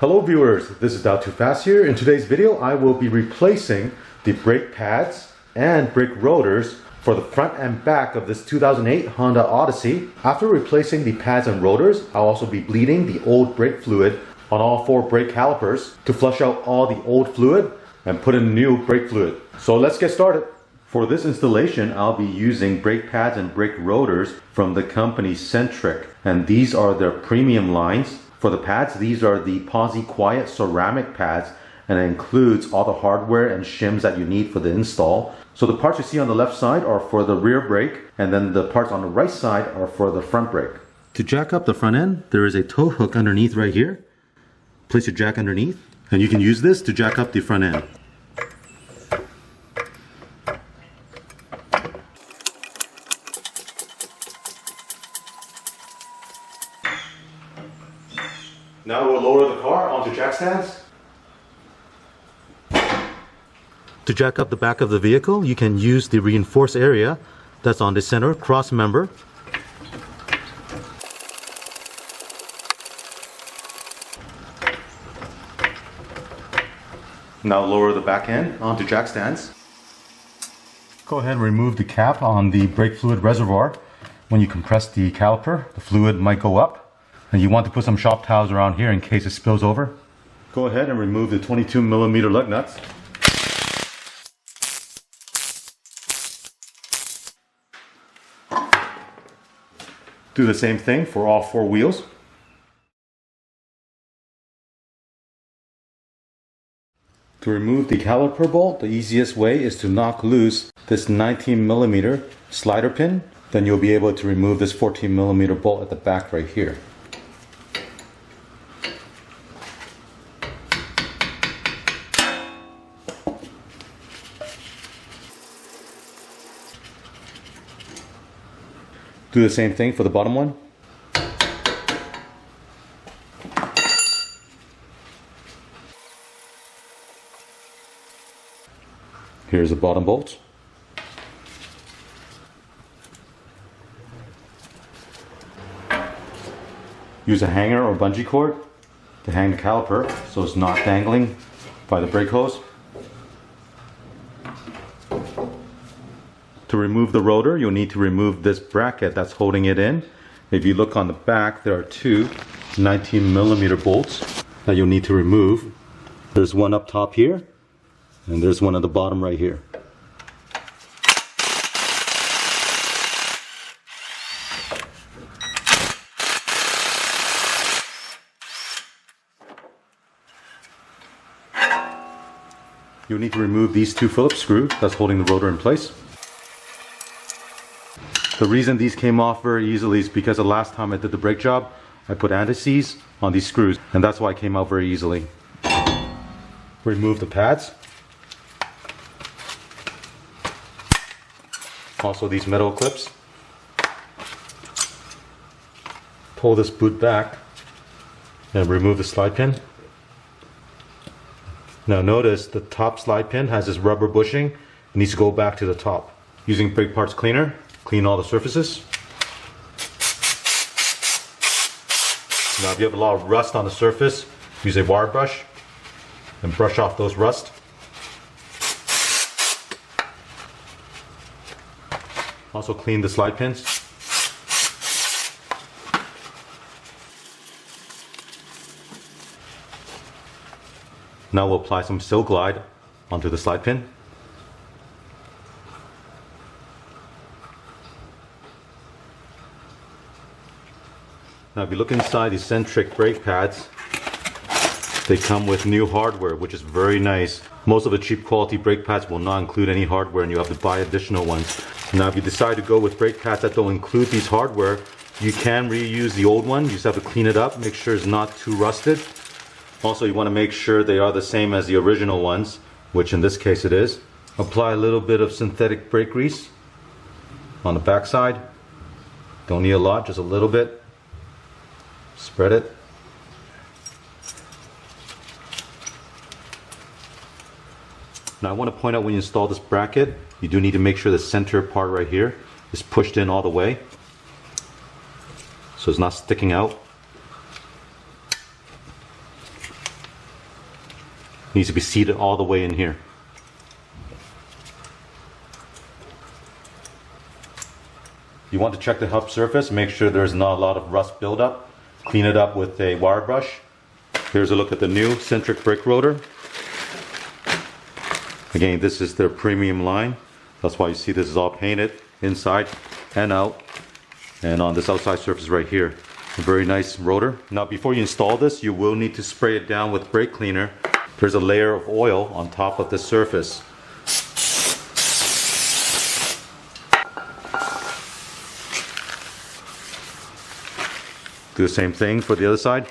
Hello viewers, this is Too Fast here. In today's video I will be replacing the brake pads and brake rotors for the front and back of this 2008 Honda Odyssey. After replacing the pads and rotors, I'll also be bleeding the old brake fluid on all 4 brake calipers to flush out all the old fluid and put in new brake fluid. So let's get started. For this installation, I'll be using brake pads and brake rotors from the company Centric, and these are their premium lines. For the pads, these are the Posi-Quiet ceramic pads, and it includes all the hardware and shims that you need for the install. So the parts you see on the left side are for the rear brake, and then the parts on the right side are for the front brake. To jack up the front end, there is a tow hook underneath right here. Place your jack underneath, and you can use this to jack up the front end. Now we'll lower the car onto jack stands. To jack up the back of the vehicle, you can use the reinforced area that's on the center cross member. Now lower the back end onto jack stands. Go ahead and remove the cap on the brake fluid reservoir. When you compress the caliper, the fluid might go up. And you want to put some shop towels around here in case it spills over. Go ahead and remove the 22mm lug nuts. Do the same thing for all 4 wheels. To remove the caliper bolt, the easiest way is to knock loose this 19mm slider pin. Then you'll be able to remove this 14mm bolt at the back right here. Do the same thing for the bottom one. Here's the bottom bolt. Use a hanger or bungee cord to hang the caliper so it's not dangling by the brake hose. To remove the rotor, you'll need to remove this bracket that's holding it in. If you look on the back, there are 2 19mm bolts that you'll need to remove. There's one up top here, and there's one at the bottom right here. You'll need to remove these 2 Phillips screws that's holding the rotor in place. The reason these came off very easily is because the last time I did the brake job, I put anti-seize on these screws, and that's why it came out very easily. Remove the pads. Also these metal clips. Pull this boot back and remove the slide pin. Now notice the top slide pin has this rubber bushing. It needs to go back to the top. Using brake parts cleaner, clean all the surfaces. Now if you have a lot of rust on the surface, use a wire brush and brush off those rust. Also clean the slide pins. Now we'll apply some Sil-Glyde onto the slide pin. Now if you look inside these Centric brake pads, they come with new hardware, which is very nice. Most of the cheap quality brake pads will not include any hardware, and you have to buy additional ones. Now if you decide to go with brake pads that don't include these hardware, you can reuse the old one. You just have to clean it up, make sure it's not too rusted. Also you want to make sure they are the same as the original ones, which in this case it is. Apply a little bit of synthetic brake grease on the back side. Don't need a lot, just a little bit. Spread it. Now I want to point out when you install this bracket, you do need to make sure the center part right here is pushed in all the way so it's not sticking out. needs to be seated all the way in here. You want to check the hub surface, make sure there's not a lot of rust buildup. Clean it up with a wire brush. Here's a look at the new Centric brake rotor. Again, this is their premium line. That's why you see this is all painted inside and out. And on this outside surface right here. A very nice rotor. Now before you install this, you will need to spray it down with brake cleaner. There's a layer of oil on top of the surface. Do the same thing for the other side.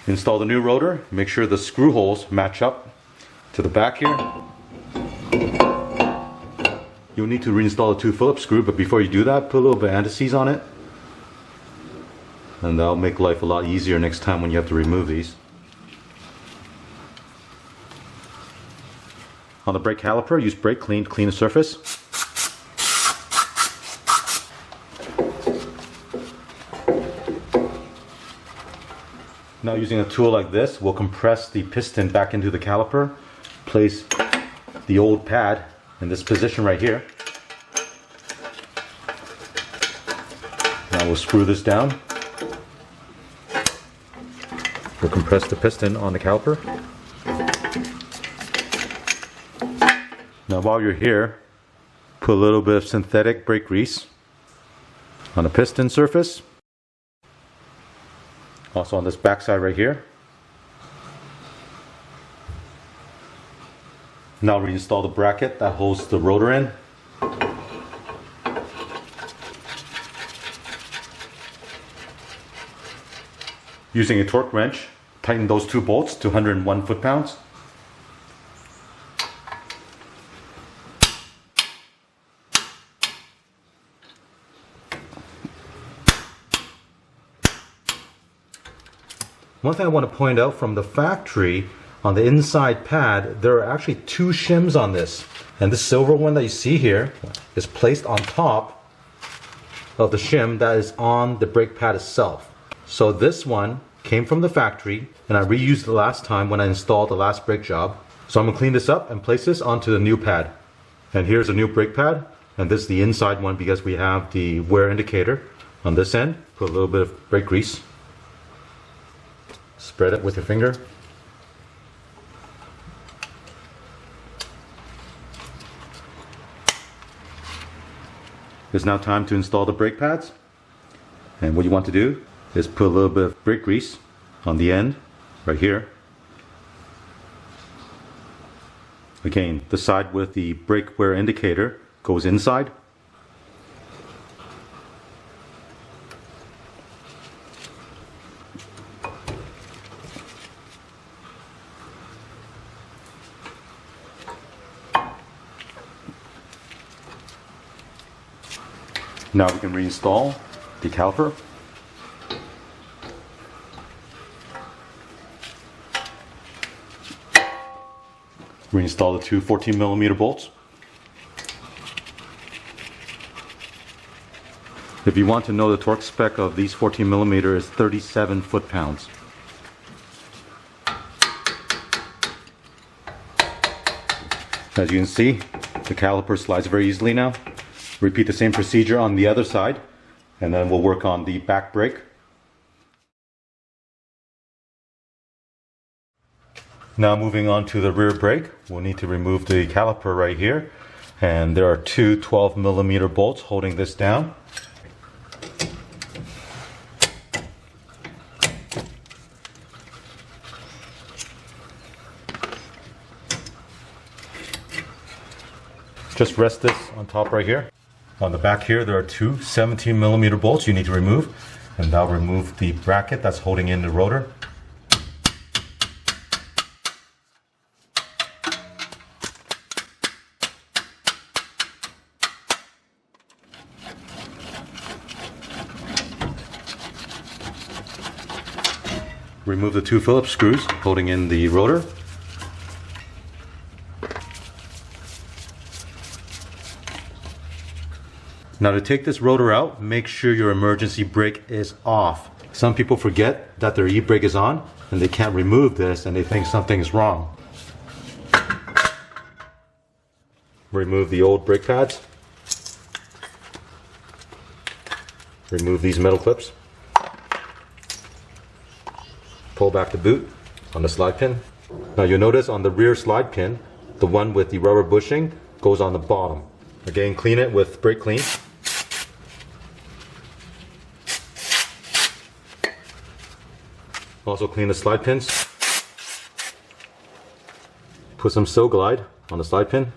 Install the new rotor. Make sure the screw holes match up to the back here. You'll need to reinstall the 2 Phillips screw, but before you do that, put a little bit of anti-seize on it. And that'll make life a lot easier next time when you have to remove these. On the brake caliper, use brake clean to clean the surface. Now using a tool like this, we'll compress the piston back into the caliper. Place the old pad in this position right here. Now we'll screw this down. We'll compress the piston on the caliper. Now while you're here, put a little bit of synthetic brake grease on the piston surface. Also on this back side right here. Now reinstall the bracket that holds the rotor in. Using a torque wrench, tighten those 2 bolts to 101 foot-pounds. One thing I want to point out from the factory, on the inside pad, there are actually 2 shims on this. And the silver one that you see here is placed on top of the shim that is on the brake pad itself. So this one came from the factory, and I reused it last time when I installed the last brake job. So I'm going to clean this up and place this onto the new pad. And here's a new brake pad, and this is the inside one because we have the wear indicator on this end. Put a little bit of brake grease. Spread it with your finger. It's now time to install the brake pads. And what you want to do is put a little bit of brake grease on the end, right here. Again, the side with the brake wear indicator goes inside. Now we can reinstall the caliper. Reinstall the 2 14mm bolts. If you want to know the torque spec of these 14mm is 37 foot-pounds. As you can see, the caliper slides very easily now. Repeat the same procedure on the other side, and then we'll work on the back brake. Now moving on to the rear brake, we'll need to remove the caliper right here, and there are 2 12mm bolts holding this down. Just rest this on top right here. On the back here, there are 2 17mm bolts you need to remove, and now remove the bracket that's holding in the rotor. Remove the 2 Phillips screws holding in the rotor. Now to take this rotor out, make sure your emergency brake is off. Some people forget that their e-brake is on and they can't remove this and they think something is wrong. Remove the old brake pads. Remove these metal clips. Pull back the boot on the slide pin. Now you'll notice on the rear slide pin, the one with the rubber bushing goes on the bottom. Again, clean it with brake clean. Also clean the slide pins. Put some Sil-Glyde on the slide pin.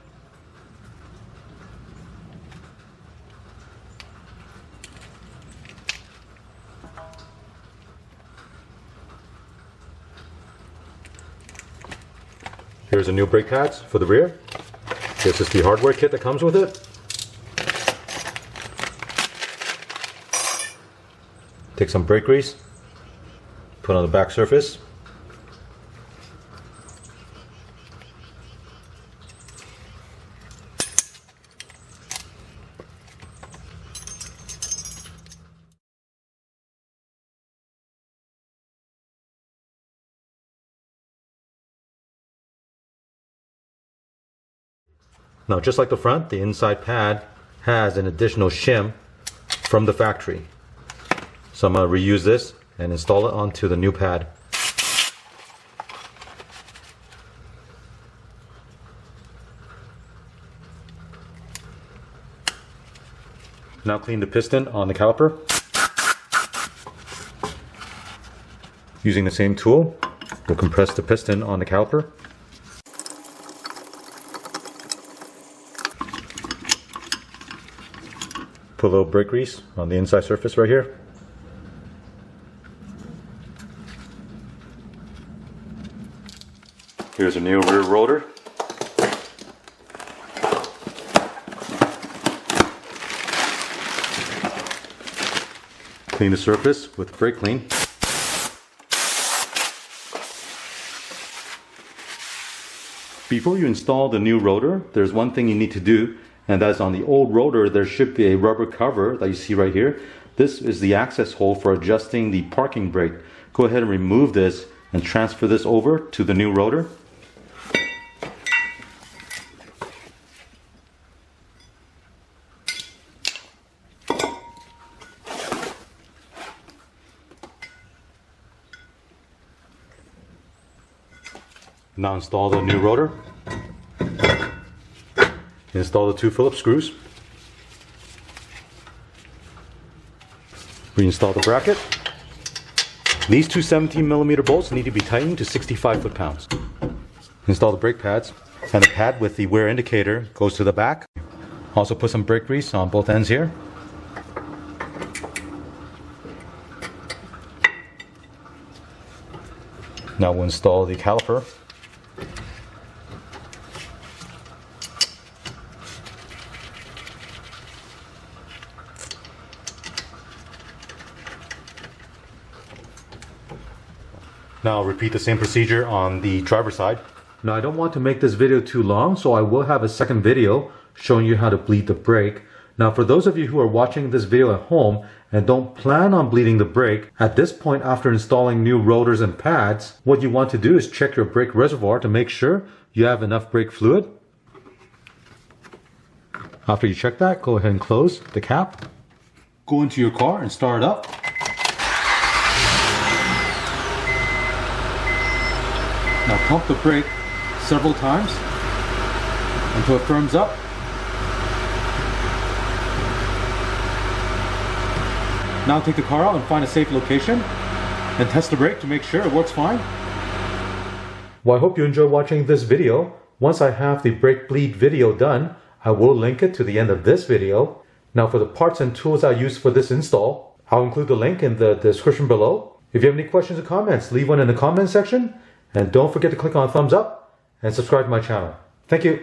Here's the new brake pads for the rear. This is the hardware kit that comes with it. Take some brake grease, put on the back surface. Now, just like the front, the inside pad has an additional shim from the factory. So I'm going to reuse this and install it onto the new pad. Now clean the piston on the caliper. Using the same tool, we'll compress the piston on the caliper. Put a little brake grease on the inside surface right here. Here's a new rear rotor. Clean the surface with brake clean. Before you install the new rotor, there's one thing you need to do, and that's on the old rotor there should be a rubber cover that you see right here. This is the access hole for adjusting the parking brake. Go ahead and remove this and transfer this over to the new rotor. Now install the new rotor. Install the two Phillips screws. Reinstall the bracket. These two 17mm bolts need to be tightened to 65 foot-pounds. Install the brake pads, and the pad with the wear indicator goes to the back. Also put some brake grease on both ends here. Now we'll install the caliper. Now repeat the same procedure on the driver's side. Now I don't want to make this video too long, so I will have a second video showing you how to bleed the brake. Now for those of you who are watching this video at home and don't plan on bleeding the brake, at this point after installing new rotors and pads, what you want to do is check your brake reservoir to make sure you have enough brake fluid. After you check that, go ahead and close the cap. Go into your car and start it up. Now pump the brake several times until it firms up. Now take the car out and find a safe location and test the brake to make sure it works fine. Well, I hope you enjoyed watching this video. Once I have the brake bleed video done, I will link it to the end of this video. Now for the parts and tools I use for this install, I'll include the link in the description below. If you have any questions or comments, leave one in the comment section. And don't forget to click on thumbs up and subscribe to my channel. Thank you.